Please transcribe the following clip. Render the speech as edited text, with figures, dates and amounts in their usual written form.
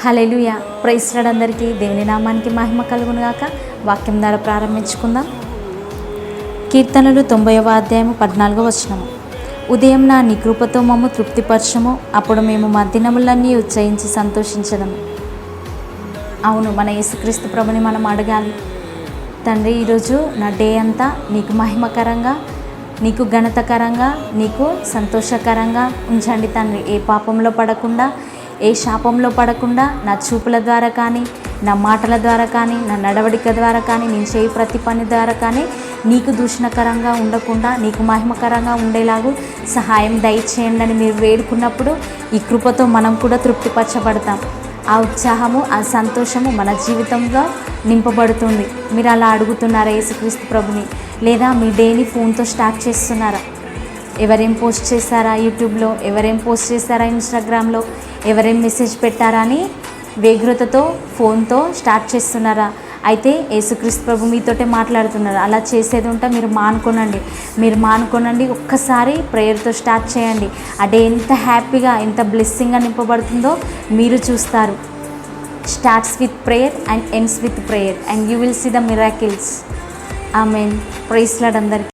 హల్లెలూయా. Praise lord అందరికీ. దేవుని నామానికి మహిమ కలుగును గాక. వాక్యం ద్వారా ప్రారంభించుకుందాం. కీర్తనలు 90వ అధ్యాయము 14వ వచనము. ఉదయం నా నీ కృపతో మమ్ము తృప్తిపరచము, అప్పుడు మేము మా దినములన్నీ ఉచ్చరించి సంతోషించదము. అవును, మన యేసుక్రీస్తు ప్రభుని మనం అడగాలి. తండ్రి, ఈరోజు నా డే అంతా నీకు మహిమకరంగా, నీకు ఘనతకరంగా, నీకు సంతోషకరంగా ఉంచండి తండ్రి. ఏ పాపంలో పడకుండా, ఏ శాపంలో పడకుండా, నా చూపుల ద్వారా కానీ, నా మాటల ద్వారా కానీ, నా నడవడిక ద్వారా కానీ, నేను చేయి ప్రతి పని ద్వారా కానీ నీకు దూషణకరంగా ఉండకుండా, నీకు మహిమకరంగా ఉండేలాగూ సహాయం దయచేయండి అని మీరు వేడుకున్నప్పుడు ఈ కృపతో మనం కూడా తృప్తిపరచబడతాం. ఆ ఉత్సాహము, ఆ సంతోషము మన జీవితంలో నింపబడుతుంది. మీరు అలా అడుగుతున్నారా యేసుక్రీస్తు ప్రభుని? లేదా మీ డేని ఫోన్తో స్టార్ట్ చేస్తున్నారా? ఎవరేం పోస్ట్ చేశారా యూట్యూబ్లో, ఎవరేం పోస్ట్ చేశారా ఇన్స్టాగ్రామ్లో, ఎవరేం మెసేజ్ పెట్టారా అని వేగ్రతతో ఫోన్తో స్టార్ట్ చేస్తున్నారా? అయితే యేసుక్రీస్తు ప్రభు మీతోటే మాట్లాడుతున్నారు. అలా చేసేది ఉంటే మీరు మానుకోనండి. ఒక్కసారి ప్రేయర్తో స్టార్ట్ చేయండి. ఆ డే ఎంత హ్యాపీగా, ఎంత బ్లెస్సింగ్గా నింపబడుతుందో మీరు చూస్తారు. Starts with prayer and ends with prayer and you will see the miracles. Amen. Praise lord అందరికీ.